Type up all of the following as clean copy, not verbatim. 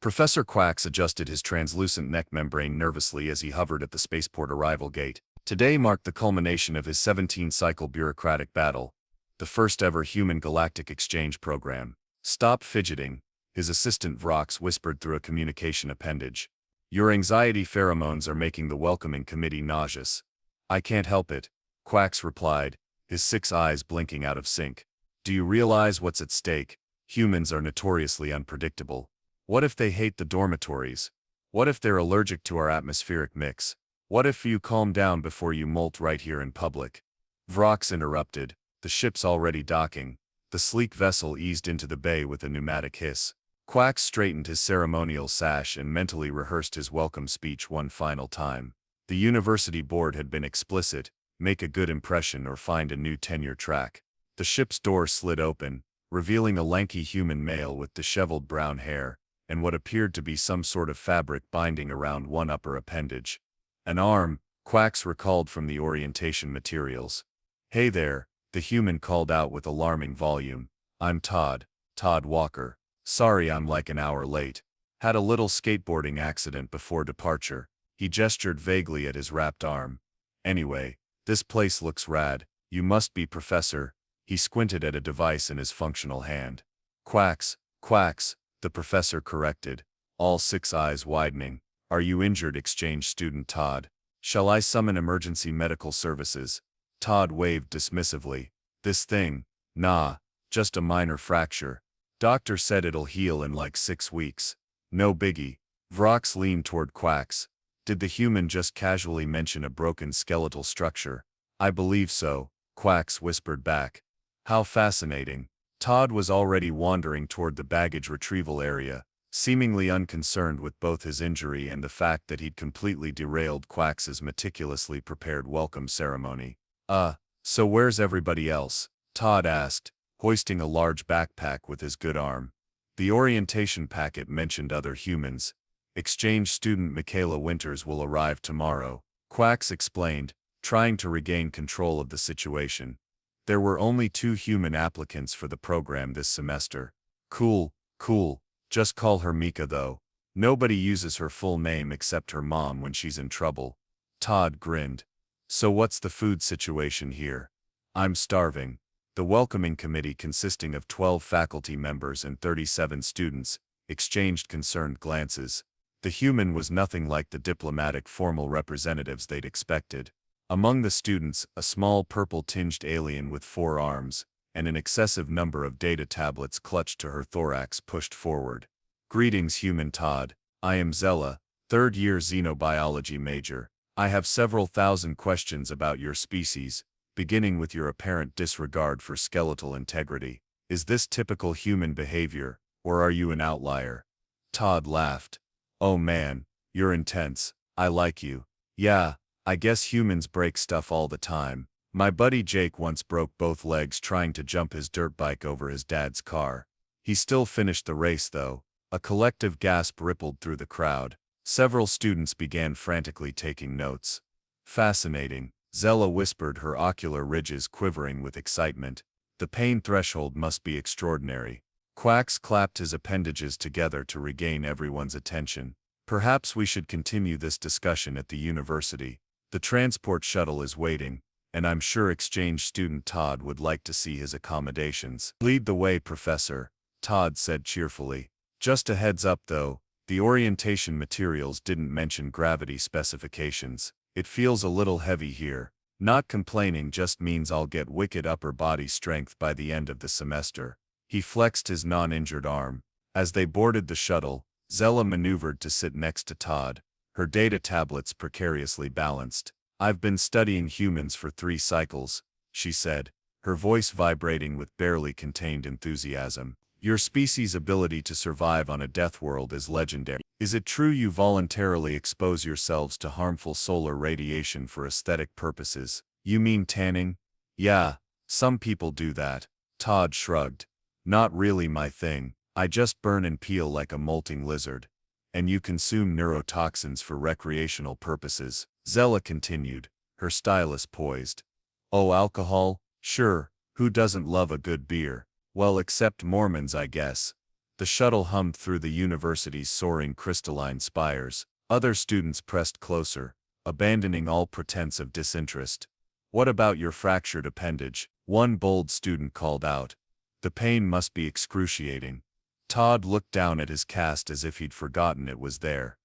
Professor Quacks adjusted his translucent neck membrane nervously as he hovered at the spaceport arrival gate. Today marked the culmination of his 17-cycle bureaucratic battle, the first ever human galactic exchange program. "Stop fidgeting," his assistant Vrox whispered through a communication appendage. "Your anxiety pheromones are making the welcoming committee nauseous." "I can't help it," Quacks replied, his 6 eyes blinking out of sync. "Do you realize what's at stake? Humans are notoriously unpredictable. What if they hate the dormitories? What if they're allergic to our atmospheric mix? What if you calm down before you molt right here in public?" Vrox interrupted, the ship's already docking. The sleek vessel eased into the bay with a pneumatic hiss. Quacks straightened his ceremonial sash and mentally rehearsed his welcome speech one final time. The university board had been explicit: make a good impression or find a new tenure track. The ship's door slid open, revealing a lanky human male with disheveled brown hair, and what appeared to be some sort of fabric binding around one upper appendage. An arm, Quacks recalled from the orientation materials. "Hey there," the human called out with alarming volume. "I'm Todd Walker. Sorry I'm like an hour late. Had a little skateboarding accident before departure." He gestured vaguely at his wrapped arm. "Anyway, this place looks rad. You must be Professor." He squinted at a device in his functional hand. Quacks, the professor corrected, all 6 eyes widening. "Are you injured, exchange student Todd? Shall I summon emergency medical services?" Todd waved dismissively. "This thing? Nah, just a minor fracture. Doctor said it'll heal in like 6 weeks. No biggie." Vrox leaned toward Quacks. "Did the human just casually mention a broken skeletal structure?" "I believe so," Quacks whispered back. "How fascinating." Todd was already wandering toward the baggage retrieval area, seemingly unconcerned with both his injury and the fact that he'd completely derailed Quacks's meticulously prepared welcome ceremony. So where's everybody else?" Todd asked, hoisting a large backpack with his good arm. The orientation packet mentioned other humans. "Exchange student Michaela Winters will arrive tomorrow," Quacks explained, trying to regain control of the situation. There were only 2 human applicants for the program this semester. Cool. Just call her Mika though. Nobody uses her full name except her mom when she's in trouble." Todd grinned. "So what's the food situation here?" "I'm starving." The welcoming committee, consisting of 12 faculty members and 37 students, exchanged concerned glances. The human was nothing like the diplomatic formal representatives they'd expected. Among the students, a small purple-tinged alien with 4 arms, and an excessive number of data tablets clutched to her thorax pushed forward. "Greetings, human Todd. I am Zella, 3rd-year xenobiology major. I have several thousand questions about your species, beginning with your apparent disregard for skeletal integrity. Is this typical human behavior, or are you an outlier?" Todd laughed. "Oh man, you're intense. I like you." "Yeah, I guess humans break stuff all the time. My buddy Jake once broke both legs trying to jump his dirt bike over his dad's car. He still finished the race though." A collective gasp rippled through the crowd. Several students began frantically taking notes. "Fascinating," Zella whispered, her ocular ridges quivering with excitement. "The pain threshold must be extraordinary." Quacks clapped his appendages together to regain everyone's attention. "Perhaps we should continue this discussion at the university. The transport shuttle is waiting, and I'm sure exchange student Todd would like to see his accommodations." "Lead the way, Professor," Todd said cheerfully. "Just a heads up though, the orientation materials didn't mention gravity specifications. It feels a little heavy here. Not complaining just means I'll get wicked upper body strength by the end of the semester." He flexed his non-injured arm. As they boarded the shuttle, Zella maneuvered to sit next to Todd, her data tablets precariously balanced. "I've been studying humans for 3 cycles, she said, her voice vibrating with barely contained enthusiasm. "Your species' ability to survive on a death world is legendary. Is it true you voluntarily expose yourselves to harmful solar radiation for aesthetic purposes?" "You mean tanning?" "Yeah, some people do that." Todd shrugged. "Not really my thing. I just burn and peel like a molting lizard." "And you consume neurotoxins for recreational purposes," Zella continued, her stylus poised. "Oh, alcohol? Sure, who doesn't love a good beer? Well, except Mormons, I guess." The shuttle hummed through the university's soaring crystalline spires. Other students pressed closer, abandoning all pretense of disinterest. "What about your fractured appendage?" one bold student called out. "The pain must be excruciating." Todd looked down at his cast as if he'd forgotten it was there.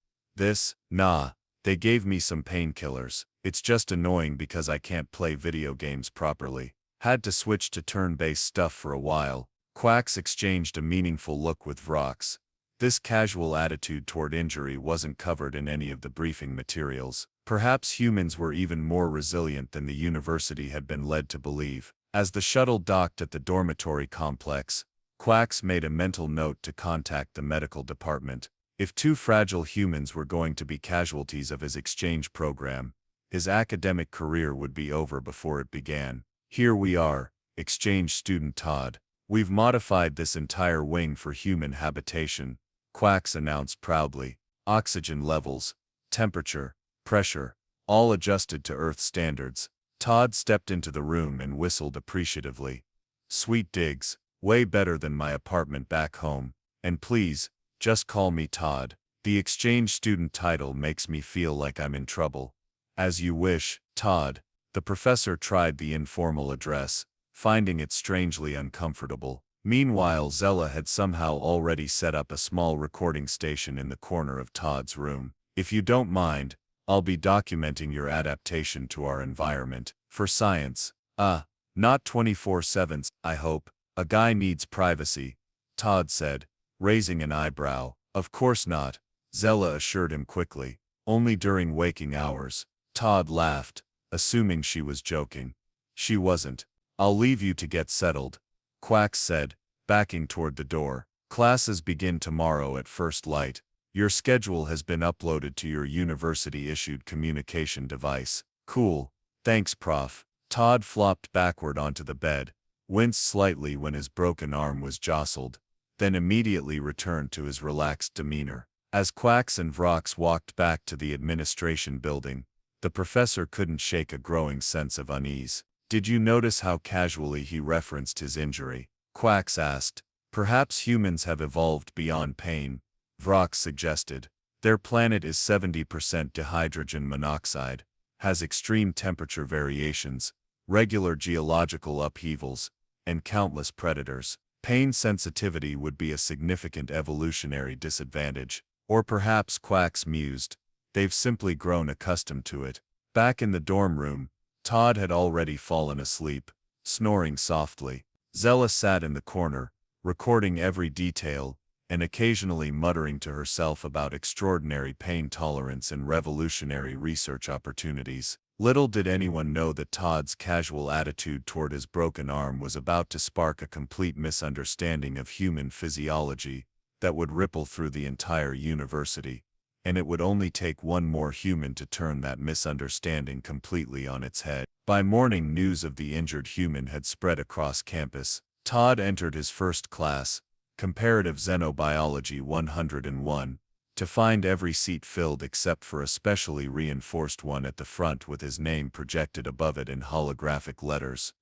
Nah, they gave me some painkillers. It's just annoying because I can't play video games properly. Had to switch to turn-based stuff for a while." Quacks exchanged a meaningful look with Vrox. This casual attitude toward injury wasn't covered in any of the briefing materials. Perhaps humans were even more resilient than the university had been led to believe. As the shuttle docked at the dormitory complex, Quacks made a mental note to contact the medical department. If two fragile humans were going to be casualties of his exchange program, his academic career would be over before it began. "Here we are, exchange student Todd. We've modified this entire wing for human habitation," Quacks announced proudly. "Oxygen levels, temperature, pressure, all adjusted to Earth standards." Todd stepped into the room and whistled appreciatively. "Sweet digs, way better than my apartment back home. And please, just call me Todd. The exchange student title makes me feel like I'm in trouble." "As you wish, Todd." The professor tried the informal address, finding it strangely uncomfortable. Meanwhile, Zella had somehow already set up a small recording station in the corner of Todd's room. "If you don't mind, I'll be documenting your adaptation to our environment, for science. Not 24/7, I hope. A guy needs privacy," Todd said, raising an eyebrow. "Of course not," Zella assured him quickly. "Only during waking hours." Todd laughed, assuming she was joking. She wasn't. "I'll leave you to get settled," Quacks said, backing toward the door. "Classes begin tomorrow at first light. Your schedule has been uploaded to your university-issued communication device." "Cool. Thanks, Prof." Todd flopped backward onto the bed, winced slightly when his broken arm was jostled, then immediately returned to his relaxed demeanor. As Quacks and Vrox walked back to the administration building, the professor couldn't shake a growing sense of unease. "Did you notice how casually he referenced his injury?" Quacks asked. "Perhaps humans have evolved beyond pain," Vrox suggested. "Their planet is 70% dihydrogen monoxide, has extreme temperature variations, regular geological upheavals, and countless predators. Pain sensitivity would be a significant evolutionary disadvantage." Or perhaps, Quacks mused, they've simply grown accustomed to it. Back in the dorm room, Todd had already fallen asleep, snoring softly. Zella sat in the corner, recording every detail, and occasionally muttering to herself about extraordinary pain tolerance and revolutionary research opportunities. Little did anyone know that Todd's casual attitude toward his broken arm was about to spark a complete misunderstanding of human physiology that would ripple through the entire university, and it would only take one more human to turn that misunderstanding completely on its head. By morning, news of the injured human had spread across campus. Todd entered his first class, Comparative Xenobiology 101, to find every seat filled except for a specially reinforced one at the front with his name projected above it in holographic letters.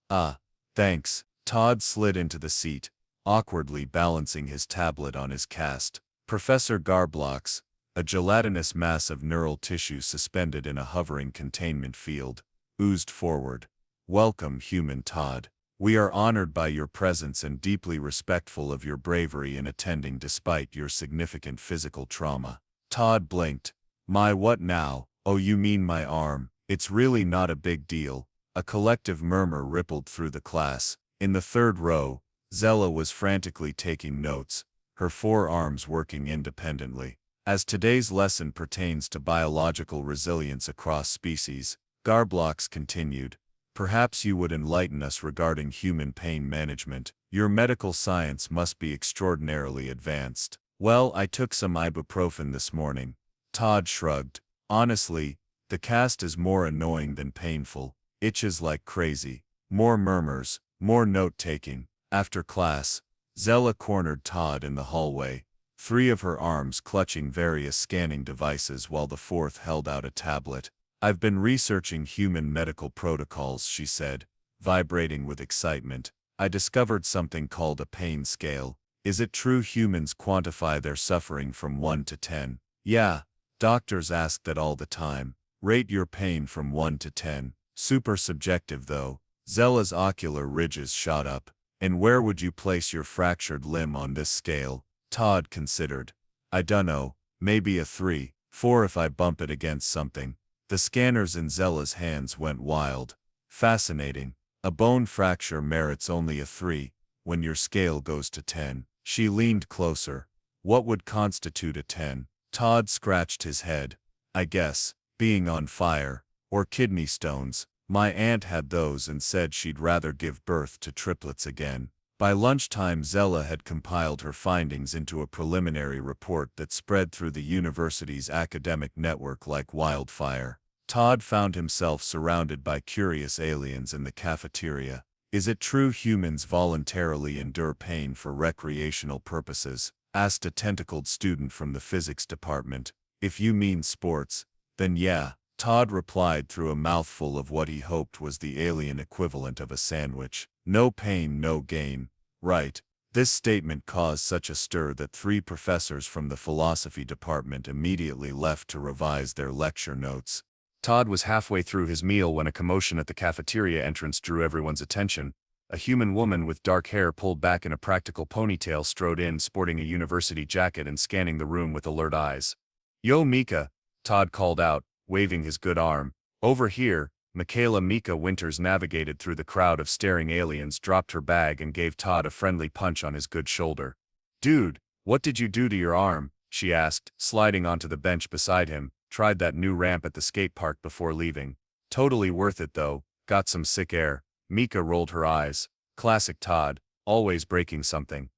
Thanks." Todd slid into the seat, awkwardly balancing his tablet on his cast. Professor Garblox, a gelatinous mass of neural tissue suspended in a hovering containment field, oozed forward. "Welcome, human Todd. We are honored by your presence and deeply respectful of your bravery in attending despite your significant physical trauma." Todd blinked. "My what now? Oh, you mean my arm. It's really not a big deal." A collective murmur rippled through the class. In the third row, Zella was frantically taking notes, her forearms working independently. "As today's lesson pertains to biological resilience across species," Garblox continued, "perhaps you would enlighten us regarding human pain management. Your medical science must be extraordinarily advanced." "Well, I took some ibuprofen this morning." Todd shrugged. "Honestly, the cast is more annoying than painful. Itches like crazy." More murmurs, more note-taking. After class, Zella cornered Todd in the hallway, three of her arms clutching various scanning devices while the fourth held out a tablet. "I've been researching human medical protocols," she said, vibrating with excitement. "I discovered something called a pain scale. Is it true humans quantify their suffering from 1 to 10? Yeah, doctors ask that all the time. Rate your pain from 1 to 10. Super subjective though. Zella's ocular ridges shot up. And where would you place your fractured limb on this scale? Todd considered. I dunno, maybe a 3, 4 if I bump it against something. The scanners in Zella's hands went wild. Fascinating. A bone fracture merits only a 3, when your scale goes to 10. She leaned closer. What would constitute a 10? Todd scratched his head. I guess, being on fire, or kidney stones. My aunt had those and said she'd rather give birth to triplets again. By lunchtime Zella had compiled her findings into a preliminary report that spread through the university's academic network like wildfire. Todd found himself surrounded by curious aliens in the cafeteria. Is it true humans voluntarily endure pain for recreational purposes? Asked a tentacled student from the physics department. If you mean sports, then yeah, Todd replied through a mouthful of what he hoped was the alien equivalent of a sandwich. No pain, no gain. Right. This statement caused such a stir that 3 professors from the philosophy department immediately left to revise their lecture notes. Todd was halfway through his meal when a commotion at the cafeteria entrance drew everyone's attention. A human woman with dark hair pulled back in a practical ponytail strode in sporting a university jacket and scanning the room with alert eyes. Yo Mika, Todd called out, waving his good arm. Over here. Michaela Mika Winters navigated through the crowd of staring aliens, dropped her bag and gave Todd a friendly punch on his good shoulder. Dude, what did you do to your arm? She asked, sliding onto the bench beside him. Tried that new ramp at the skate park before leaving. Totally worth it though, got some sick air. Mika rolled her eyes. Classic Todd, always breaking something.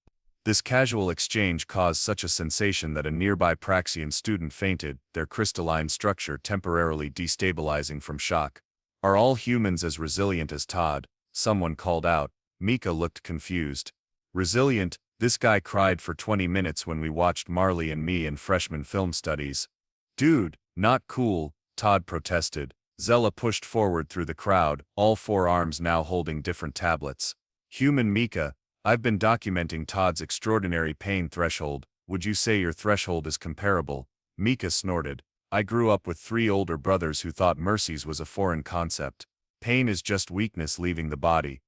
This casual exchange caused such a sensation that a nearby Praxian student fainted, their crystalline structure temporarily destabilizing from shock. Are all humans as resilient as Todd? Someone called out. Mika looked confused. Resilient? This guy cried for 20 minutes when we watched Marley and Me in freshman film studies. Dude, not cool, Todd protested. Zella pushed forward through the crowd, all 4 arms now holding different tablets. Human Mika, I've been documenting Todd's extraordinary pain threshold. Would you say your threshold is comparable? Mika snorted. I grew up with 3 older brothers who thought mercies was a foreign concept. Pain is just weakness leaving the body.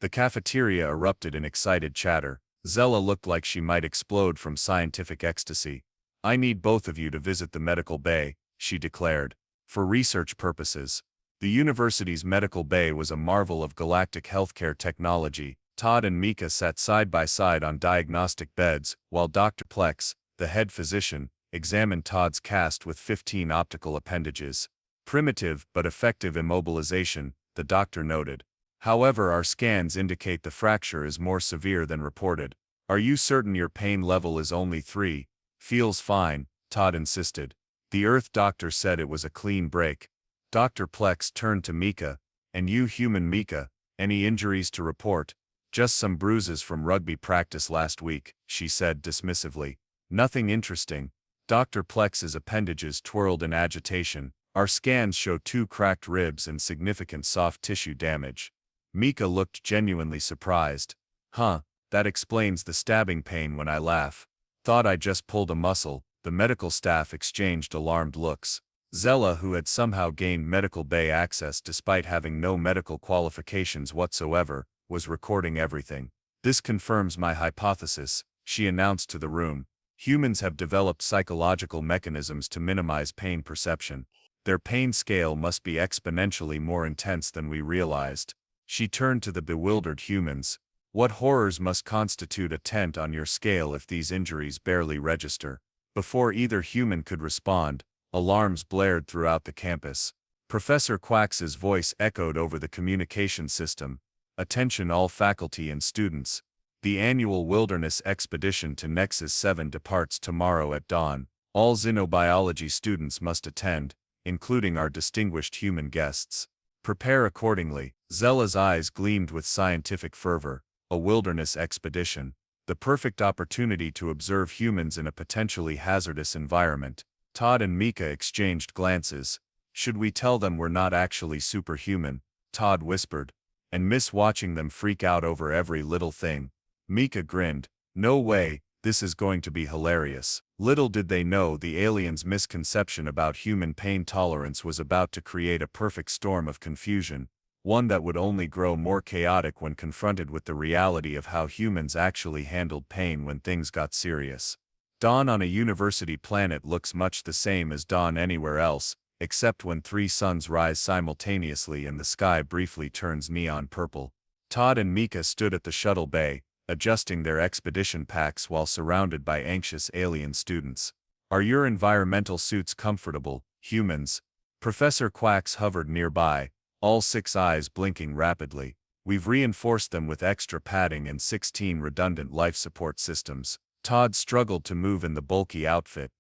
The cafeteria erupted in excited chatter. Zella looked like she might explode from scientific ecstasy. I need both of you to visit the medical bay, she declared. For research purposes. The university's medical bay was a marvel of galactic healthcare technology. Todd and Mika sat side by side on diagnostic beds, while Dr. Plex, the head physician, examined Todd's cast with 15 optical appendages. Primitive but effective immobilization, the doctor noted. However, our scans indicate the fracture is more severe than reported. Are you certain your pain level is only 3? Feels fine, Todd insisted. The Earth doctor said it was a clean break. Dr. Plex turned to Mika. And you human Mika, any injuries to report? Just some bruises from rugby practice last week, she said dismissively. Nothing interesting. Dr. Plex's appendages twirled in agitation. Our scans show 2 cracked ribs and significant soft tissue damage. Mika looked genuinely surprised. Huh, that explains the stabbing pain when I laugh. Thought I just pulled a muscle. The medical staff exchanged alarmed looks. Zella, who had somehow gained medical bay access despite having no medical qualifications whatsoever, was recording everything. This confirms my hypothesis, she announced to the room. Humans have developed psychological mechanisms to minimize pain perception. Their pain scale must be exponentially more intense than we realized. She turned to the bewildered humans. What horrors must constitute a tent on your scale if these injuries barely register? Before either human could respond, alarms blared throughout the campus. Professor Quacks's voice echoed over the communication system. Attention all faculty and students. The annual wilderness expedition to Nexus 7 departs tomorrow at dawn. All xenobiology students must attend, including our distinguished human guests. Prepare accordingly. Zella's eyes gleamed with scientific fervor. A wilderness expedition. The perfect opportunity to observe humans in a potentially hazardous environment. Todd and Mika exchanged glances. Should we tell them we're not actually superhuman? Todd whispered. And miss watching them freak out over every little thing. Mika grinned. No way, this is going to be hilarious. Little did they know the aliens' misconception about human pain tolerance was about to create a perfect storm of confusion, one that would only grow more chaotic when confronted with the reality of how humans actually handled pain when things got serious. Dawn on a university planet looks much the same as dawn anywhere else, except when three suns rise simultaneously and the sky briefly turns neon purple. Todd and Mika stood at the shuttle bay, adjusting their expedition packs while surrounded by anxious alien students. "Are your environmental suits comfortable, humans?" Professor Quacks hovered nearby, all six eyes blinking rapidly. "We've reinforced them with extra padding and 16 redundant life support systems." Todd struggled to move in the bulky outfit.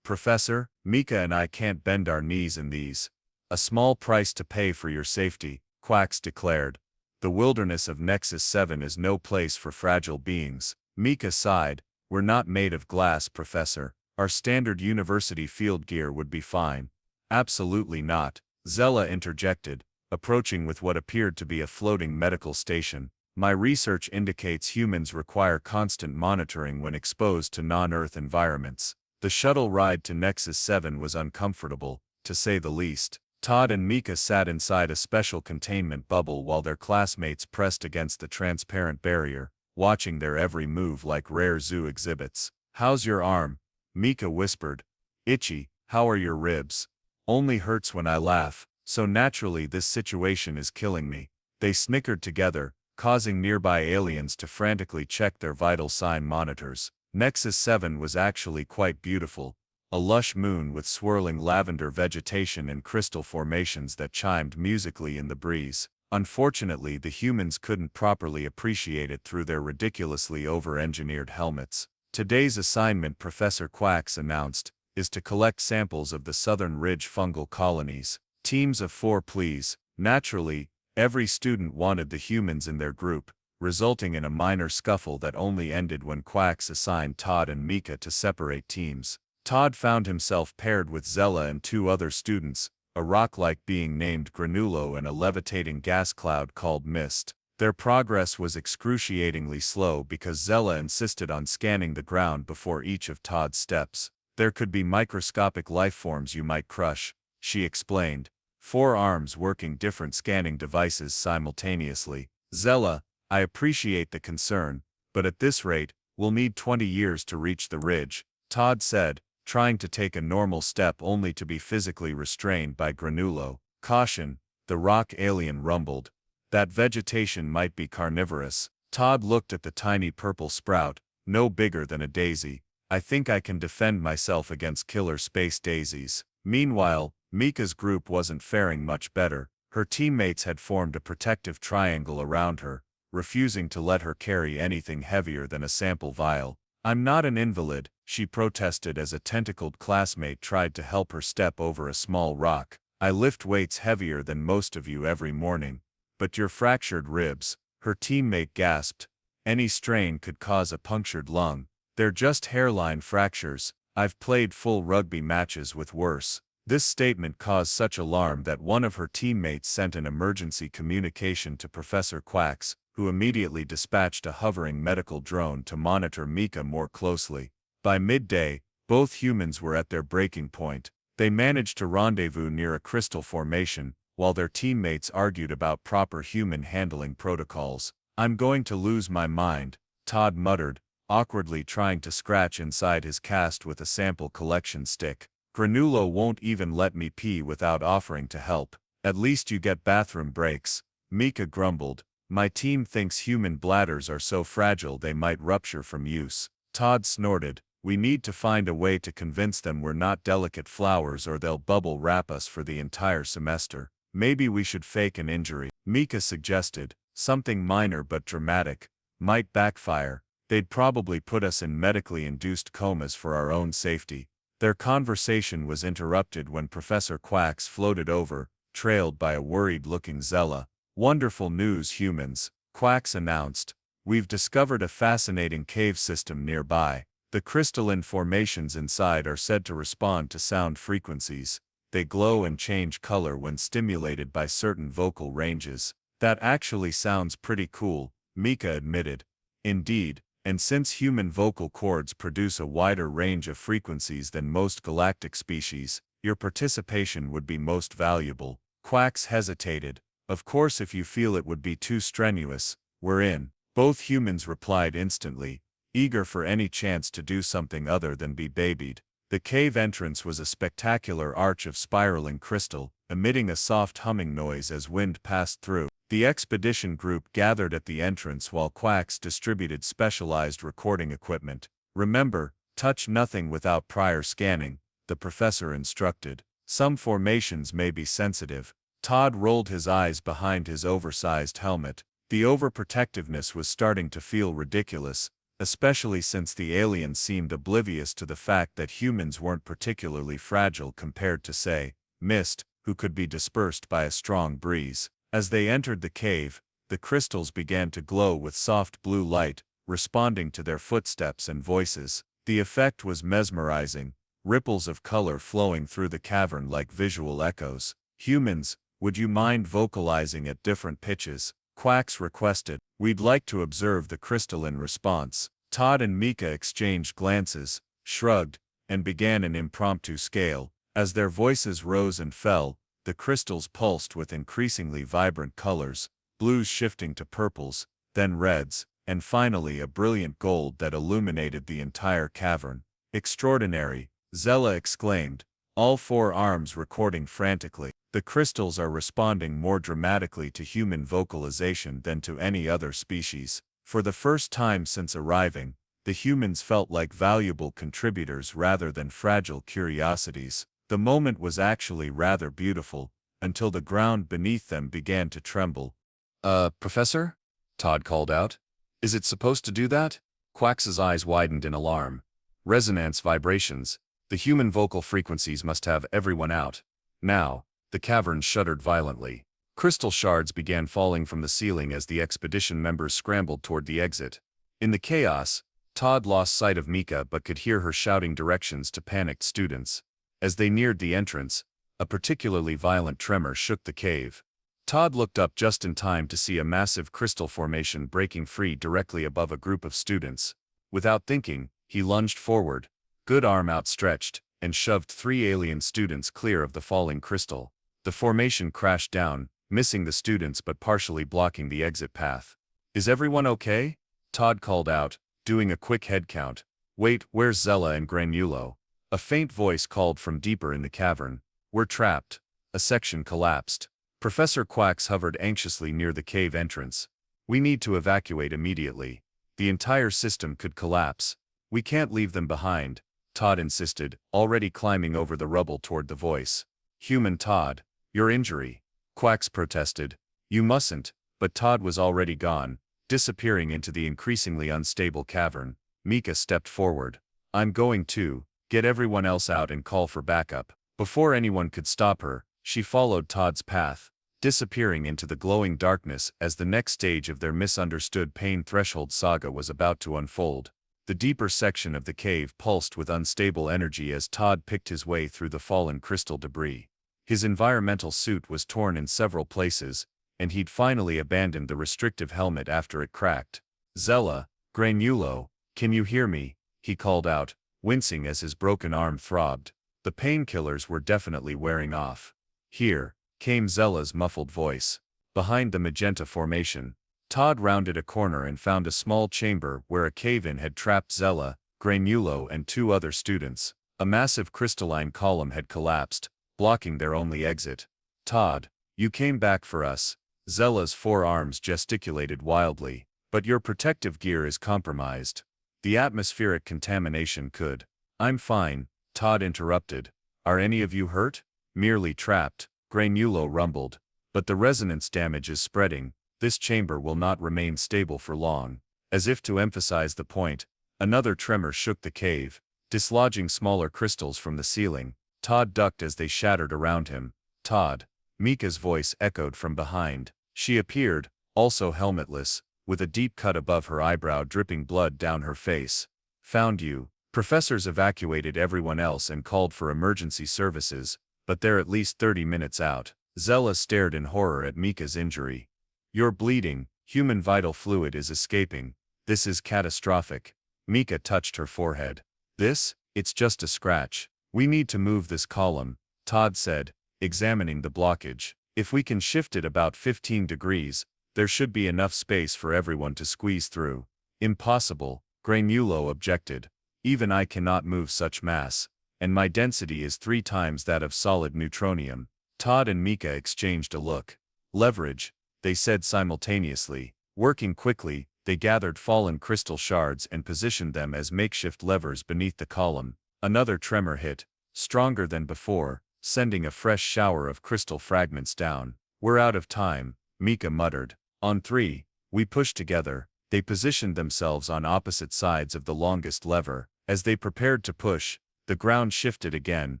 Professor, Mika and I can't bend our knees in these." "A small price to pay for your safety," Quacks declared. "The wilderness of Nexus 7 is no place for fragile beings." Mika sighed. "We're not made of glass, Professor. Our standard university field gear would be fine." "Absolutely not," Zella interjected, approaching with what appeared to be a floating medical station. "My research indicates humans require constant monitoring when exposed to non-Earth environments." The shuttle ride to Nexus 7 was uncomfortable, to say the least. Todd and Mika sat inside a special containment bubble while their classmates pressed against the transparent barrier, watching their every move like rare zoo exhibits. "How's your arm?" Mika whispered. "Itchy." "How are your ribs?" "Only hurts when I laugh, so naturally this situation is killing me." They snickered together, causing nearby aliens to frantically check their vital sign monitors. Nexus 7 was actually quite beautiful, a lush moon with swirling lavender vegetation and crystal formations that chimed musically in the breeze. Unfortunately, the humans couldn't properly appreciate it through their ridiculously over-engineered helmets. "Today's assignment," Professor Quacks announced, "is to collect samples of the Southern Ridge fungal colonies. Teams of 4, please." Naturally, every student wanted the humans in their group, resulting in a minor scuffle that only ended when Quacks assigned Todd and Mika to separate teams. Todd found himself paired with Zella and 2 other students, a rock-like being named Granulo and a levitating gas cloud called Mist. Their progress was excruciatingly slow because Zella insisted on scanning the ground before each of Todd's steps. "There could be microscopic lifeforms you might crush," she explained, 4 arms working different scanning devices simultaneously. "Zella, I appreciate the concern, but at this rate, we'll need 20 years to reach the ridge," Todd said, trying to take a normal step only to be physically restrained by Granulo. "Caution," the rock alien rumbled. "That vegetation might be carnivorous." Todd looked at the tiny purple sprout, no bigger than a daisy. "I think I can defend myself against killer space daisies." Meanwhile, Mika's group wasn't faring much better. Her teammates had formed a protective triangle around her, refusing to let her carry anything heavier than a sample vial. "I'm not an invalid," she protested as a tentacled classmate tried to help her step over a small rock. "I lift weights heavier than most of you every morning." "But your fractured ribs," her teammate gasped. "Any strain could cause a punctured lung." "They're just hairline fractures. I've played full rugby matches with worse." This statement caused such alarm that one of her teammates sent an emergency communication to Professor Quacks, who immediately dispatched a hovering medical drone to monitor Mika more closely. By midday, both humans were at their breaking point. They managed to rendezvous near a crystal formation, while their teammates argued about proper human handling protocols. "I'm going to lose my mind," Todd muttered, awkwardly trying to scratch inside his cast with a sample collection stick. "Granulo won't even let me pee without offering to help." "At least you get bathroom breaks," Mika grumbled. "My team thinks human bladders are so fragile they might rupture from use." Todd snorted. "We need to find a way to convince them we're not delicate flowers or they'll bubble wrap us for the entire semester." "Maybe we should fake an injury," Mika suggested. "Something minor but dramatic. Might backfire. They'd probably put us in medically induced comas for our own safety." Their conversation was interrupted when Professor Quacks floated over, trailed by a worried-looking Zella. "Wonderful news, humans," Quacks announced. "We've discovered a fascinating cave system nearby. The crystalline formations inside are said to respond to sound frequencies. They glow and change color when stimulated by certain vocal ranges." "That actually sounds pretty cool," Mika admitted. "Indeed, And since human vocal cords produce a wider range of frequencies than most galactic species, your participation would be most valuable. Quacks hesitated. Of course, if you feel it would be too strenuous, we're in. Both humans replied instantly, eager for any chance to do something other than be babied. The cave entrance was a spectacular arch of spiraling crystal, emitting a soft humming noise as wind passed through. The expedition group gathered at the entrance while Quacks distributed specialized recording equipment. Remember, touch nothing without prior scanning, the professor instructed. Some formations may be sensitive. Todd rolled his eyes behind his oversized helmet. The overprotectiveness was starting to feel ridiculous, especially since the aliens seemed oblivious to the fact that humans weren't particularly fragile compared to, say, mist, who could be dispersed by a strong breeze. As they entered the cave, the crystals began to glow with soft blue light, responding to their footsteps and voices. The effect was mesmerizing, ripples of color flowing through the cavern like visual echoes. Humans, would you mind vocalizing at different pitches? Quacks requested. We'd like to observe the crystal in response. Todd and Mika exchanged glances, shrugged, and began an impromptu scale. As their voices rose and fell, the crystals pulsed with increasingly vibrant colors, blues shifting to purples, then reds, and finally a brilliant gold that illuminated the entire cavern. Extraordinary, Zella exclaimed, all four arms recording frantically. The crystals are responding more dramatically to human vocalization than to any other species. For the first time since arriving, the humans felt like valuable contributors rather than fragile curiosities. The moment was actually rather beautiful, until the ground beneath them began to tremble. Professor? Todd called out. Is it supposed to do that? Quacks's eyes widened in alarm. Resonance vibrations. The human vocal frequencies must have everyone out. Now, the cavern shuddered violently. Crystal shards began falling from the ceiling as the expedition members scrambled toward the exit. In the chaos, Todd lost sight of Mika but could hear her shouting directions to panicked students. As they neared the entrance, a particularly violent tremor shook the cave. Todd looked up just in time to see a massive crystal formation breaking free directly above a group of students. Without thinking, he lunged forward, good arm outstretched, and shoved 3 alien students clear of the falling crystal. The formation crashed down, missing the students but partially blocking the exit path. Is everyone okay? Todd called out, doing a quick head count. Wait, where's Zella and Granulo? A faint voice called from deeper in the cavern. We're trapped. A section collapsed. Professor Quacks hovered anxiously near the cave entrance. We need to evacuate immediately. The entire system could collapse. We can't leave them behind, Todd insisted, already climbing over the rubble toward the voice. Human Todd, your injury. Quacks protested. You mustn't, but Todd was already gone, disappearing into the increasingly unstable cavern. Mika stepped forward. I'm going to get everyone else out and call for backup. Before anyone could stop her, she followed Todd's path, disappearing into the glowing darkness as the next stage of their misunderstood pain threshold saga was about to unfold. The deeper section of the cave pulsed with unstable energy as Todd picked his way through the fallen crystal debris. His environmental suit was torn in several places, and he'd finally abandoned the restrictive helmet after it cracked. Zella, Granulo, can you hear me? He called out, wincing as his broken arm throbbed. The painkillers were definitely wearing off. Here, came Zella's muffled voice. Behind the magenta formation, Todd rounded a corner and found a small chamber where a cave-in had trapped Zella, Granulo and 2 other students. A massive crystalline column had collapsed, blocking their only exit. Todd, you came back for us. Zella's 4 arms gesticulated wildly. But your protective gear is compromised. The atmospheric contamination could. I'm fine, Todd interrupted. Are any of you hurt? Merely trapped, Granulo rumbled. But the resonance damage is spreading. This chamber will not remain stable for long. As if to emphasize the point, another tremor shook the cave, dislodging smaller crystals from the ceiling. Todd ducked as they shattered around him. Todd, Mika's voice echoed from behind. She appeared, also helmetless, with a deep cut above her eyebrow dripping blood down her face. Found you. Professors evacuated everyone else and called for emergency services, but they're at least 30 minutes out. Zella stared in horror at Mika's injury. You're bleeding, human vital fluid is escaping. This is catastrophic. Mika touched her forehead. It's just a scratch. We need to move this column, Todd said, examining the blockage. If we can shift it about 15 degrees, there should be enough space for everyone to squeeze through. Impossible, Granulo objected. Even I cannot move such mass, and my density is 3 times that of solid neutronium. Todd and Mika exchanged a look. Leverage, they said simultaneously. Working quickly, they gathered fallen crystal shards and positioned them as makeshift levers beneath the column. Another tremor hit, stronger than before, sending a fresh shower of crystal fragments down. We're out of time, Mika muttered. On 3, we pushed together. They positioned themselves on opposite sides of the longest lever. As they prepared to push, the ground shifted again,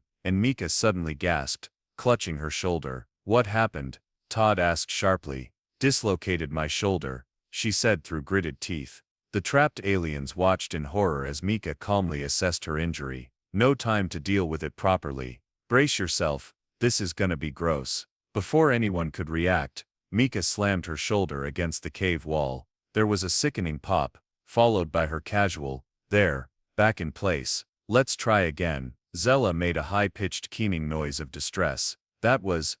and Mika suddenly gasped, clutching her shoulder. What happened? Todd asked sharply. Dislocated my shoulder, she said through gritted teeth. The trapped aliens watched in horror as Mika calmly assessed her injury. No time to deal with it properly. Brace yourself, this is gonna be gross. Before anyone could react, Mika slammed her shoulder against the cave wall. There was a sickening pop, followed by her casual, "There, back in place. Let's try again." Zella made a high-pitched keening noise of distress. That was,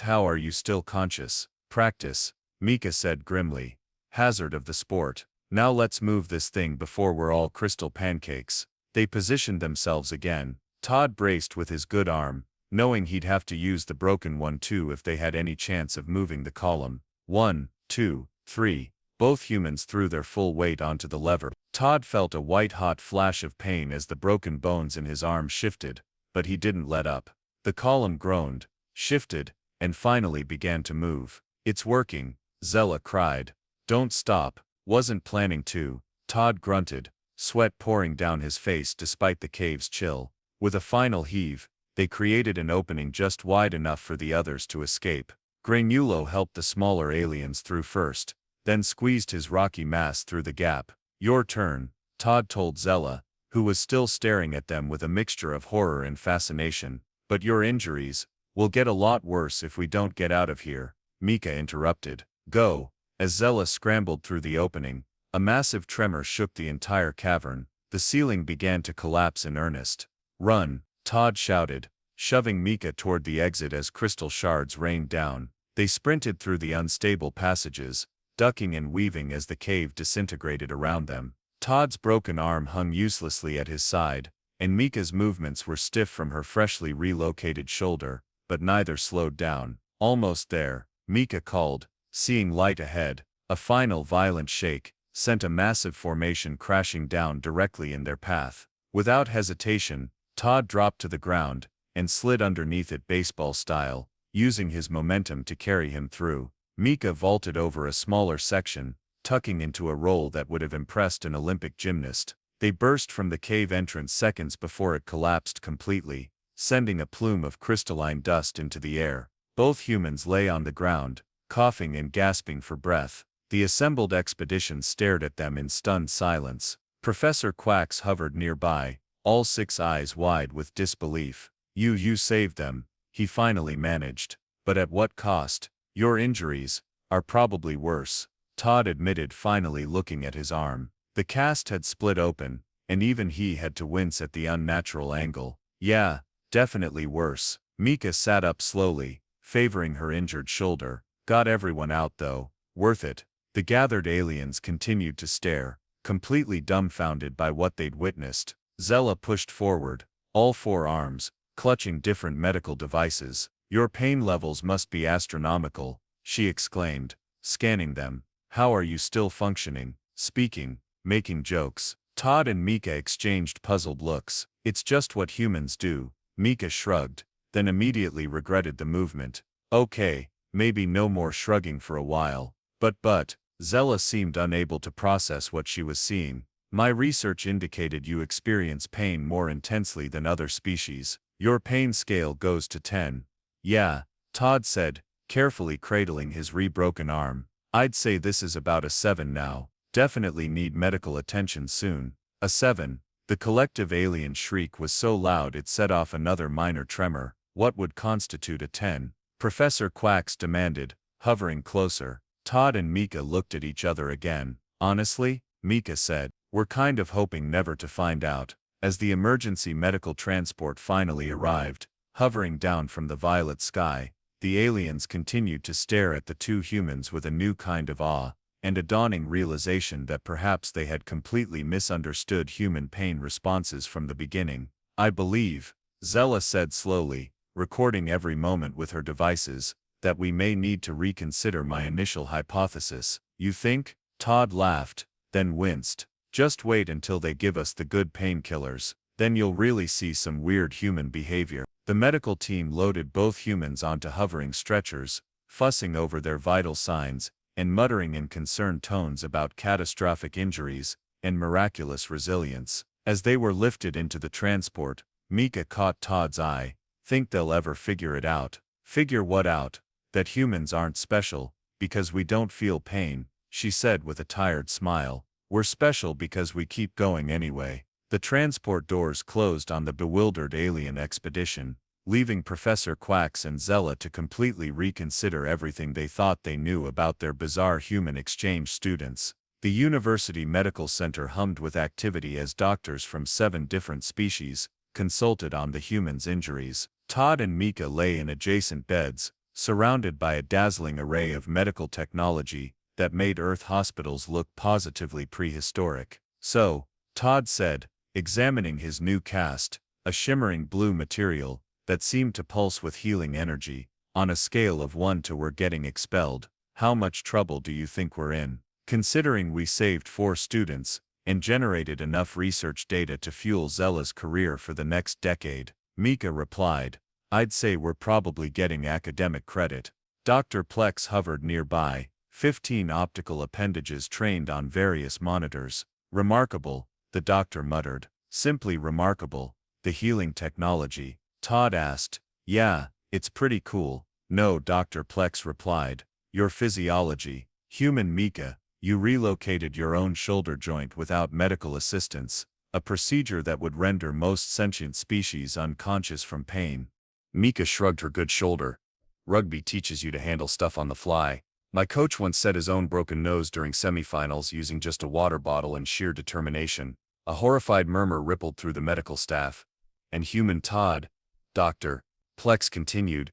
how are you still conscious? Practice, Mika said grimly. Hazard of the sport. Now let's move this thing before we're all crystal pancakes. They positioned themselves again. Todd braced with his good arm, knowing he'd have to use the broken one too if they had any chance of moving the column. 1, 2, 3. Both humans threw their full weight onto the lever. Todd felt a white-hot flash of pain as the broken bones in his arm shifted, but he didn't let up. The column groaned, shifted, and finally began to move. It's working, Zella cried. Don't stop. Wasn't planning to, Todd grunted, sweat pouring down his face despite the cave's chill. With a final heave, they created an opening just wide enough for the others to escape. Granulo helped the smaller aliens through first, then squeezed his rocky mass through the gap. Your turn, Todd told Zella, who was still staring at them with a mixture of horror and fascination. But your injuries will get a lot worse if we don't get out of here, Mika interrupted. Go. As Zella scrambled through the opening, a massive tremor shook the entire cavern. The ceiling began to collapse in earnest. Run, Todd shouted, shoving Mika toward the exit as crystal shards rained down. They sprinted through the unstable passages, ducking and weaving as the cave disintegrated around them. Todd's broken arm hung uselessly at his side, and Mika's movements were stiff from her freshly relocated shoulder, but neither slowed down. Almost there, Mika called, seeing light ahead. A final violent shake sent a massive formation crashing down directly in their path. Without hesitation, Todd dropped to the ground and slid underneath it baseball style, using his momentum to carry him through. Mika vaulted over a smaller section, tucking into a roll that would have impressed an Olympic gymnast. They burst from the cave entrance seconds before it collapsed completely, sending a plume of crystalline dust into the air. Both humans lay on the ground, coughing and gasping for breath. The assembled expedition stared at them in stunned silence. Professor Quacks hovered nearby, all 6 eyes wide with disbelief. You saved them, he finally managed. But at what cost? Your injuries are probably worse, Todd admitted, finally looking at his arm. The cast had split open, and even he had to wince at the unnatural angle. Yeah, definitely worse. Mika sat up slowly, favoring her injured shoulder. Got everyone out though. Worth it. The gathered aliens continued to stare, completely dumbfounded by what they'd witnessed. Zella pushed forward, all 4 arms, clutching different medical devices. Your pain levels must be astronomical, she exclaimed, scanning them. How are you still functioning, speaking, making jokes? Todd and Mika exchanged puzzled looks. It's just what humans do, Mika shrugged, then immediately regretted the movement. Okay, maybe no more shrugging for a while. But, Zella seemed unable to process what she was seeing. My research indicated you experience pain more intensely than other species. Your pain scale goes to 10. Yeah, Todd said, carefully cradling his re-broken arm. I'd say this is about a 7 now. Definitely need medical attention soon. A 7. The collective alien shriek was so loud it set off another minor tremor. What would constitute a 10? Professor Quacks demanded, hovering closer. Todd and Mika looked at each other again. Honestly, Mika said. We're kind of hoping never to find out. As the emergency medical transport finally arrived, hovering down from the violet sky, the aliens continued to stare at the two humans with a new kind of awe, and a dawning realization that perhaps they had completely misunderstood human pain responses from the beginning. I believe, Zella said slowly, recording every moment with her devices, that we may need to reconsider my initial hypothesis. You think? Todd laughed, then winced. Just wait until they give us the good painkillers, then you'll really see some weird human behavior. The medical team loaded both humans onto hovering stretchers, fussing over their vital signs, and muttering in concerned tones about catastrophic injuries and miraculous resilience. As they were lifted into the transport, Mika caught Todd's eye. Think they'll ever figure it out? Figure what out? That humans aren't special, because we don't feel pain, she said with a tired smile. We're special because we keep going anyway. The transport doors closed on the bewildered alien expedition, leaving Professor Quacks and Zella to completely reconsider everything they thought they knew about their bizarre human exchange students. The University Medical Center hummed with activity as doctors from 7 different species consulted on the humans' injuries. Todd and Mika lay in adjacent beds, surrounded by a dazzling array of medical technology that made Earth hospitals look positively prehistoric. So, Todd said, examining his new cast, a shimmering blue material that seemed to pulse with healing energy, on a scale of 1 to we're getting expelled, how much trouble do you think we're in? Considering we saved 4 students and generated enough research data to fuel Zella's career for the next decade, Mika replied, I'd say we're probably getting academic credit. Dr. Plex hovered nearby, 15 optical appendages trained on various monitors. Remarkable, the doctor muttered. Simply remarkable. The healing technology. Todd asked. Yeah, it's pretty cool. No, Dr. Plex replied. Your physiology. Human Mika, you relocated your own shoulder joint without medical assistance, a procedure that would render most sentient species unconscious from pain. Mika shrugged her good shoulder. Rugby teaches you to handle stuff on the fly. My coach once set his own broken nose during semifinals using just a water bottle and sheer determination. A horrified murmur rippled through the medical staff. And human Todd, Dr. Plex continued.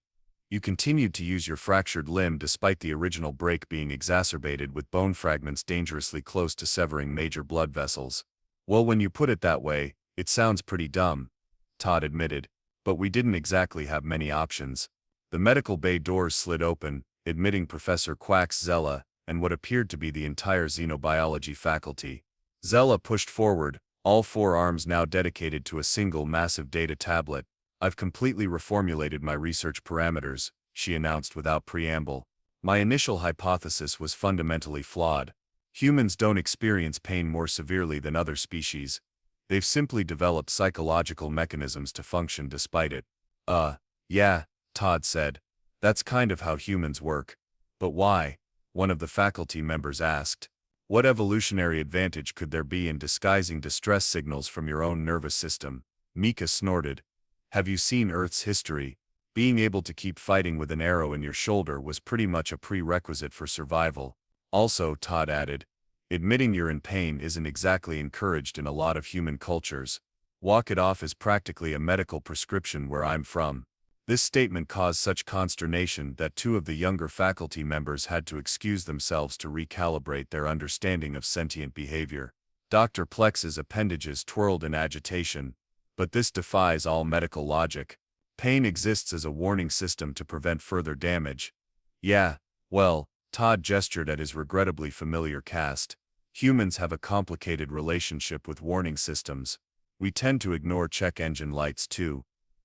You continued to use your fractured limb despite the original break being exacerbated with bone fragments dangerously close to severing major blood vessels. Well, when you put it that way, it sounds pretty dumb, Todd admitted. But we didn't exactly have many options. The medical bay doors slid open, admitting Professor Quacks Zella and what appeared to be the entire xenobiology faculty. Zella pushed forward, all 4 arms now dedicated to a single massive data tablet. I've completely reformulated my research parameters, she announced without preamble. My initial hypothesis was fundamentally flawed. Humans don't experience pain more severely than other species. They've simply developed psychological mechanisms to function despite it. Yeah, Todd said. That's kind of how humans work. But why? One of the faculty members asked. What evolutionary advantage could there be in disguising distress signals from your own nervous system? Mika snorted. Have you seen Earth's history? Being able to keep fighting with an arrow in your shoulder was pretty much a prerequisite for survival. Also, Todd added, admitting you're in pain isn't exactly encouraged in a lot of human cultures. Walk it off is practically a medical prescription where I'm from. This statement caused such consternation that 2 of the younger faculty members had to excuse themselves to recalibrate their understanding of sentient behavior. Dr. Plex's appendages twirled in agitation. But this defies all medical logic. Pain exists as a warning system to prevent further damage. Yeah, well, Todd gestured at his regrettably familiar cast. Humans have a complicated relationship with warning systems. We tend to ignore check engine lights too.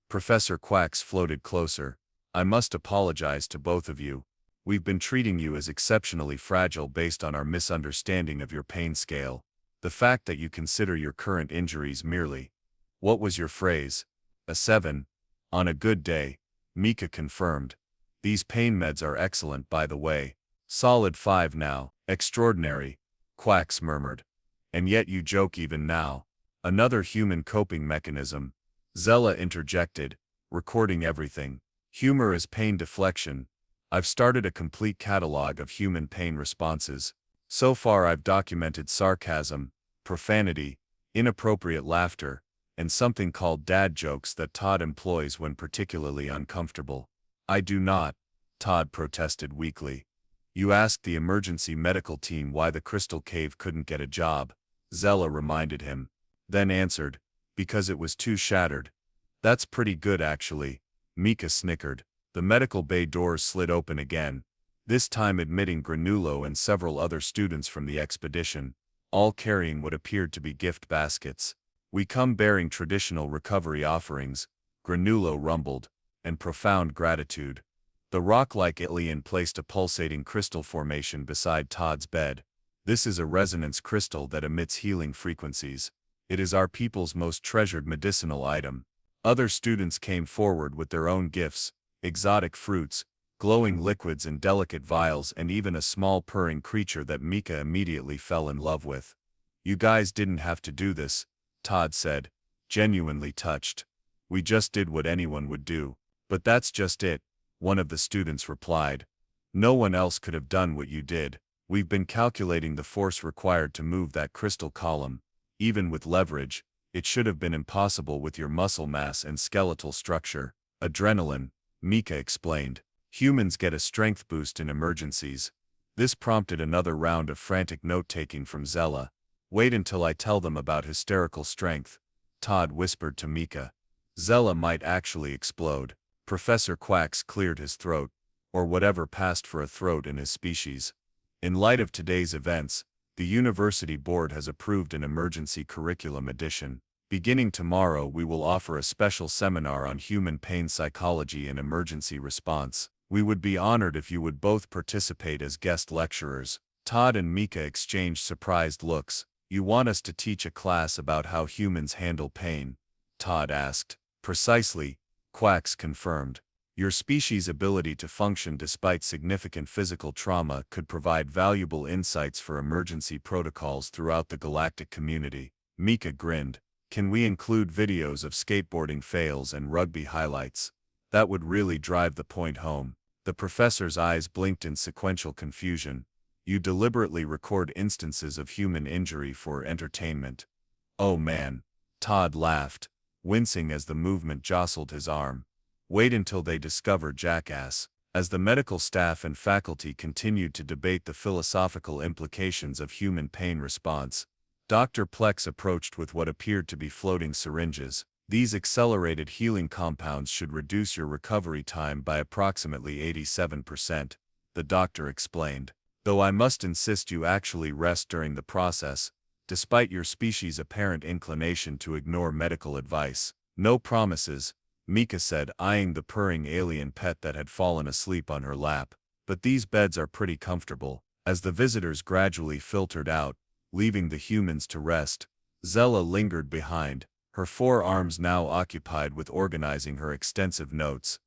Professor Quacks floated closer. I must apologize to both of you. We've been treating you as exceptionally fragile based on our misunderstanding of your pain scale. The fact that you consider your current injuries merely, what was your phrase? A 7. On a good day, Mika confirmed. These pain meds are excellent, by the way. Solid 5 now. Extraordinary, Quacks murmured. And yet you joke even now. Another human coping mechanism. Zella interjected, recording everything. Humor is pain deflection. I've started a complete catalog of human pain responses. So far I've documented sarcasm, profanity, inappropriate laughter, and something called dad jokes that Todd employs when particularly uncomfortable. I do not, Todd protested weakly. You asked the emergency medical team why the crystal cave couldn't get a job, Zella reminded him, then answered, because it was too shattered. That's pretty good actually, Mika snickered. The medical bay doors slid open again, this time admitting Granulo and several other students from the expedition, all carrying what appeared to be gift baskets. We come bearing traditional recovery offerings, Granulo rumbled, and profound gratitude. The rock-like alien placed a pulsating crystal formation beside Todd's bed. This is a resonance crystal that emits healing frequencies. It is our people's most treasured medicinal item. Other students came forward with their own gifts, exotic fruits, glowing liquids in delicate vials, and even a small purring creature that Mika immediately fell in love with. You guys didn't have to do this, Todd said, genuinely touched. We just did what anyone would do. But that's just it, one of the students replied. No one else could have done what you did. We've been calculating the force required to move that crystal column. Even with leverage, it should have been impossible with your muscle mass and skeletal structure. Adrenaline, Mika explained. Humans get a strength boost in emergencies. This prompted another round of frantic note-taking from Zella. Wait until I tell them about hysterical strength, Todd whispered to Mika. Zella might actually explode. Professor Quacks cleared his throat, or whatever passed for a throat in his species. In light of today's events, the university board has approved an emergency curriculum edition. Beginning tomorrow, we will offer a special seminar on human pain psychology and emergency response. We would be honored if you would both participate as guest lecturers. Todd and Mika exchanged surprised looks. You want us to teach a class about how humans handle pain? Todd asked. Precisely, Quacks confirmed. Your species' ability to function despite significant physical trauma could provide valuable insights for emergency protocols throughout the galactic community. Mika grinned. Can we include videos of skateboarding fails and rugby highlights? That would really drive the point home. The professor's eyes blinked in sequential confusion. You deliberately record instances of human injury for entertainment. Oh man. Todd laughed, wincing as the movement jostled his arm. Wait until they discover Jackass. As the medical staff and faculty continued to debate the philosophical implications of human pain response, Dr. Plex approached with what appeared to be floating syringes. These accelerated healing compounds should reduce your recovery time by approximately 87%, the doctor explained. Though I must insist you actually rest during the process, despite your species' apparent inclination to ignore medical advice. No promises, Mika said, eyeing the purring alien pet that had fallen asleep on her lap. But these beds are pretty comfortable. As the visitors gradually filtered out, leaving the humans to rest, Zella lingered behind, her forearms now occupied with organizing her extensive notes.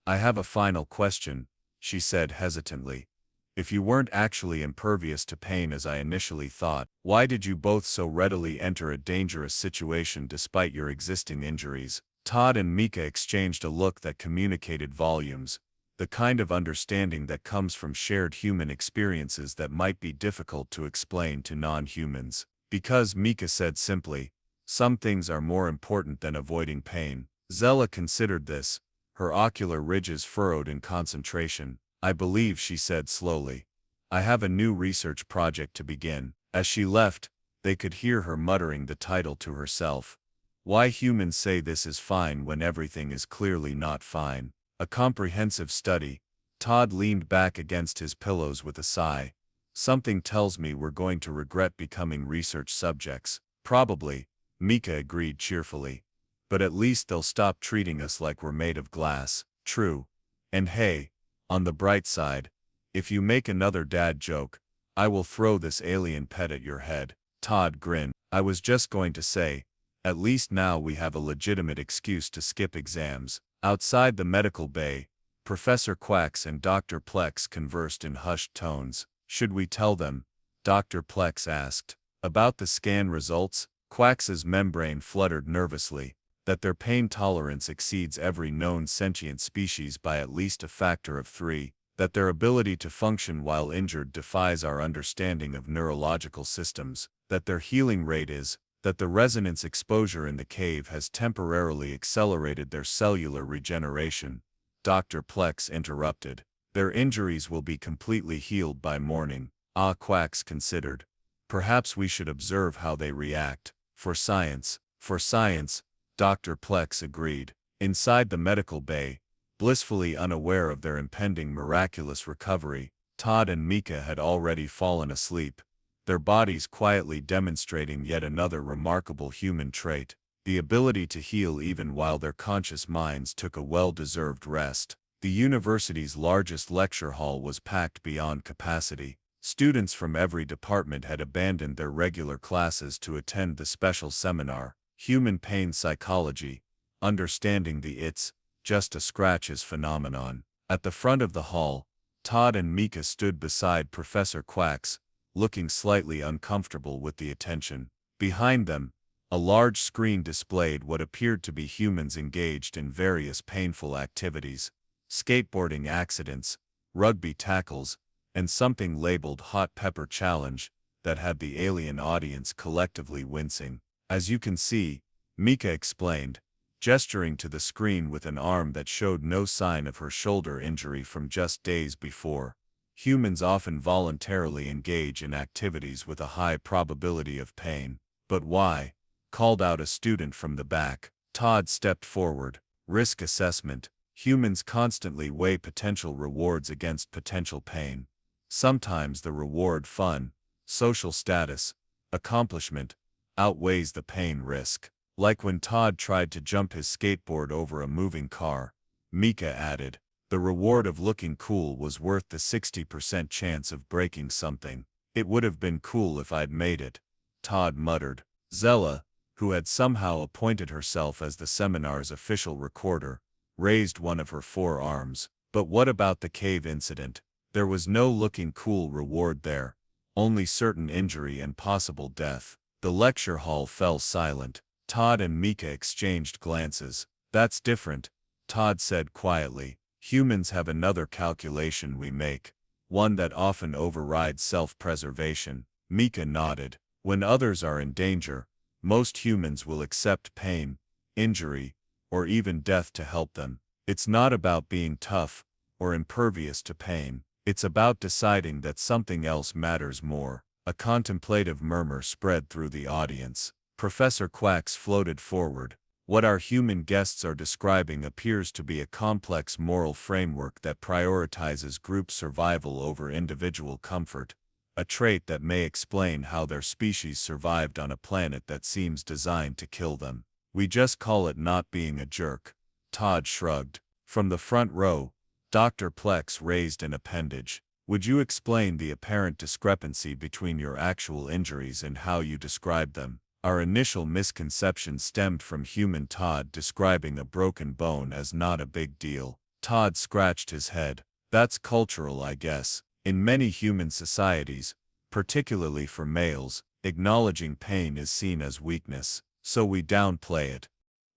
I have a final question, she said hesitantly. If you weren't actually impervious to pain as I initially thought, why did you both so readily enter a dangerous situation despite your existing injuries? Todd and Mika exchanged a look that communicated volumes, the kind of understanding that comes from shared human experiences that might be difficult to explain to non-humans. Because, Mika said simply, some things are more important than avoiding pain. Zella considered this, her ocular ridges furrowed in concentration. I believe, she said slowly. I have a new research project to begin. As she left, they could hear her muttering the title to herself. Why humans say this is fine when everything is clearly not fine. A comprehensive study. Todd leaned back against his pillows with a sigh. Something tells me we're going to regret becoming research subjects. Probably, Mika agreed cheerfully. But at least they'll stop treating us like we're made of glass. True. And hey, on the bright side, if you make another dad joke, I will throw this alien pet at your head. Todd grinned. I was just going to say, at least now we have a legitimate excuse to skip exams. Outside the medical bay, Professor Quacks and Dr. Plex conversed in hushed tones. Should we tell them? Dr. Plex asked. About the scan results? Quacks's membrane fluttered nervously. That their pain tolerance exceeds every known sentient species by at least a factor of 3. that their ability to function while injured defies our understanding of neurological systems, that their healing rate is, that the resonance exposure in the cave has temporarily accelerated their cellular regeneration. Dr. Plex interrupted. Their injuries will be completely healed by morning. Quacks considered. Perhaps we should observe how they react. For science, Dr. Plex agreed. Inside the medical bay, blissfully unaware of their impending miraculous recovery, Todd and Mika had already fallen asleep, their bodies quietly demonstrating yet another remarkable human trait, the ability to heal even while their conscious minds took a well-deserved rest. The university's largest lecture hall was packed beyond capacity. Students from every department had abandoned their regular classes to attend the special seminar, Human Pain Psychology, Understanding the It's Just a Scratches Phenomenon. At the front of the hall, Todd and Mika stood beside Professor Quacks, looking slightly uncomfortable with the attention. Behind them, a large screen displayed what appeared to be humans engaged in various painful activities, skateboarding accidents, rugby tackles, and something labeled Hot Pepper Challenge that had the alien audience collectively wincing. As you can see, Mika explained, gesturing to the screen with an arm that showed no sign of her shoulder injury from just days before. Humans often voluntarily engage in activities with a high probability of pain. But why? Called out a student from the back. Todd stepped forward. Risk assessment. Humans constantly weigh potential rewards against potential pain. Sometimes the reward, fun, social status, accomplishment, outweighs the pain risk. Like when Todd tried to jump his skateboard over a moving car, Mika added, the reward of looking cool was worth the 60% chance of breaking something. It would have been cool if I'd made it, Todd muttered. Zella, who had somehow appointed herself as the seminar's official recorder, raised one of her forearms. But what about the cave incident? There was no looking cool reward there, only certain injury and possible death. The lecture hall fell silent. Todd and Mika exchanged glances. That's different, Todd said quietly. Humans have another calculation we make, one that often overrides self-preservation. Mika nodded. When others are in danger, most humans will accept pain, injury, or even death to help them. It's not about being tough or impervious to pain. It's about deciding that something else matters more. A contemplative murmur spread through the audience. Professor Quacks floated forward. What our human guests are describing appears to be a complex moral framework that prioritizes group survival over individual comfort, a trait that may explain how their species survived on a planet that seems designed to kill them. We just call it not being a jerk. Todd shrugged. From the front row, Dr. Plex raised an appendage. Would you explain the apparent discrepancy between your actual injuries and how you describe them? Our initial misconception stemmed from human Todd describing a broken bone as not a big deal. Todd scratched his head. That's cultural, I guess. In many human societies, particularly for males, acknowledging pain is seen as weakness, so we downplay it.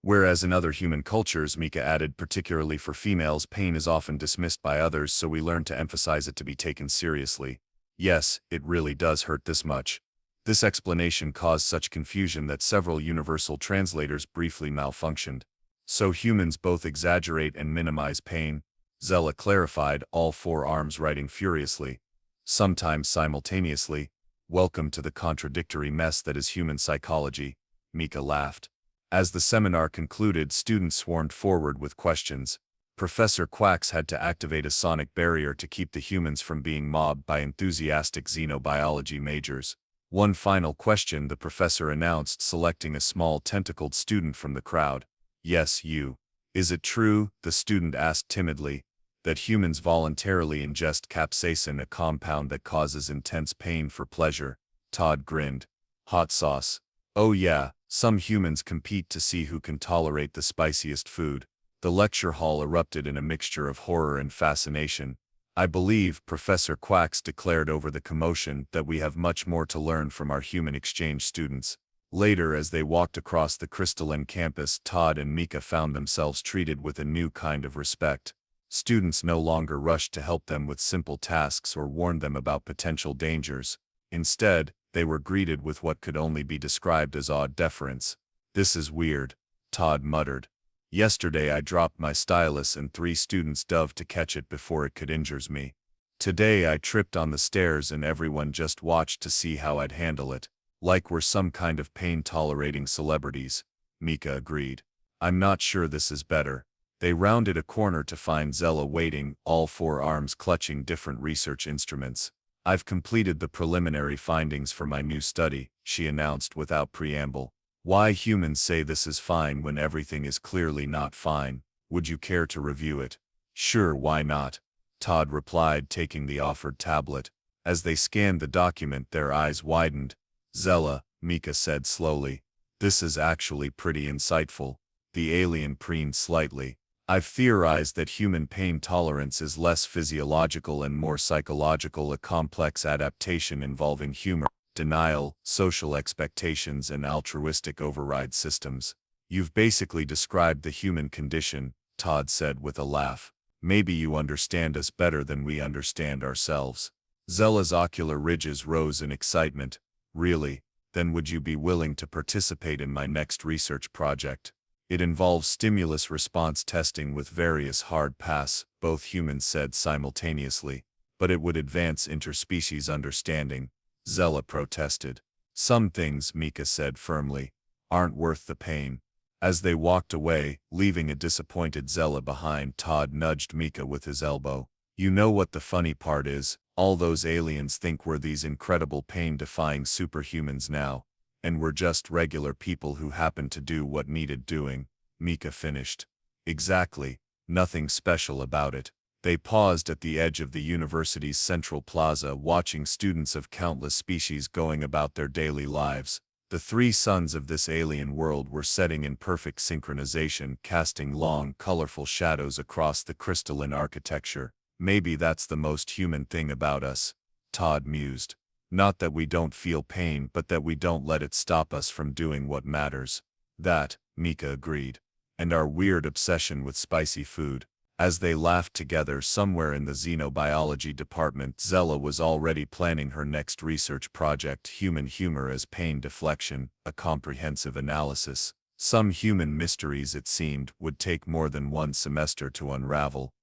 Whereas in other human cultures, Mika added, particularly for females, pain is often dismissed by others, so we learn to emphasize it to be taken seriously. Yes, it really does hurt this much. This explanation caused such confusion that several universal translators briefly malfunctioned. So humans both exaggerate and minimize pain, Zella clarified, all four arms writing furiously, sometimes simultaneously. Welcome to the contradictory mess that is human psychology, Mika laughed. As the seminar concluded, students swarmed forward with questions. Professor Quacks had to activate a sonic barrier to keep the humans from being mobbed by enthusiastic xenobiology majors. One final question, the professor announced, selecting a small tentacled student from the crowd. Yes, you. Is it true, the student asked timidly, that humans voluntarily ingest capsaicin, a compound that causes intense pain for pleasure? Todd grinned. Hot sauce. Oh yeah, some humans compete to see who can tolerate the spiciest food. The lecture hall erupted in a mixture of horror and fascination. I believe, Professor Quacks declared over the commotion, that we have much more to learn from our human exchange students. Later, as they walked across the crystalline campus, Todd and Mika found themselves treated with a new kind of respect. Students no longer rushed to help them with simple tasks or warn them about potential dangers. Instead, they were greeted with what could only be described as awed deference. "This is weird," Todd muttered. "Yesterday I dropped my stylus and 3 students dove to catch it before it could injure me. Today I tripped on the stairs and everyone just watched to see how I'd handle it. Like we're some kind of pain-tolerating celebrities," Mika agreed. "I'm not sure this is better." They rounded a corner to find Zella waiting, all 4 arms clutching different research instruments. "I've completed the preliminary findings for my new study," she announced without preamble. "Why humans say this is fine when everything is clearly not fine. Would you care to review it?" "Sure, why not?" Todd replied, taking the offered tablet. As they scanned the document, their eyes widened. "Zella," Mika said slowly, "this is actually pretty insightful." The alien preened slightly. "I've theorized that human pain tolerance is less physiological and more psychological, a complex adaptation involving humor, denial, social expectations, and altruistic override systems." "You've basically described the human condition," Todd said with a laugh. "Maybe you understand us better than we understand ourselves." Zella's ocular ridges rose in excitement. "Really? Then would you be willing to participate in my next research project? It involves stimulus response testing with various hard pass," both humans said simultaneously. "But it would advance interspecies understanding," Zella protested. "Some things," Mika said firmly, "aren't worth the pain." As they walked away, leaving a disappointed Zella behind, Todd nudged Mika with his elbow. "You know what the funny part is? All those aliens think we're these incredible pain-defying superhumans now. And we're just regular people who happen to do what needed doing," Mika finished. "Exactly. Nothing special about it." They paused at the edge of the university's central plaza, watching students of countless species going about their daily lives. The 3 suns of this alien world were setting in perfect synchronization, casting long, colorful shadows across the crystalline architecture. "Maybe that's the most human thing about us," Todd mused. "Not that we don't feel pain, but that we don't let it stop us from doing what matters." "That," Mika agreed. "And our weird obsession with spicy food." As they laughed together somewhere in the xenobiology department, Zella was already planning her next research project, human humor as pain deflection, a comprehensive analysis. Some human mysteries, it seemed, would take more than 1 semester to unravel.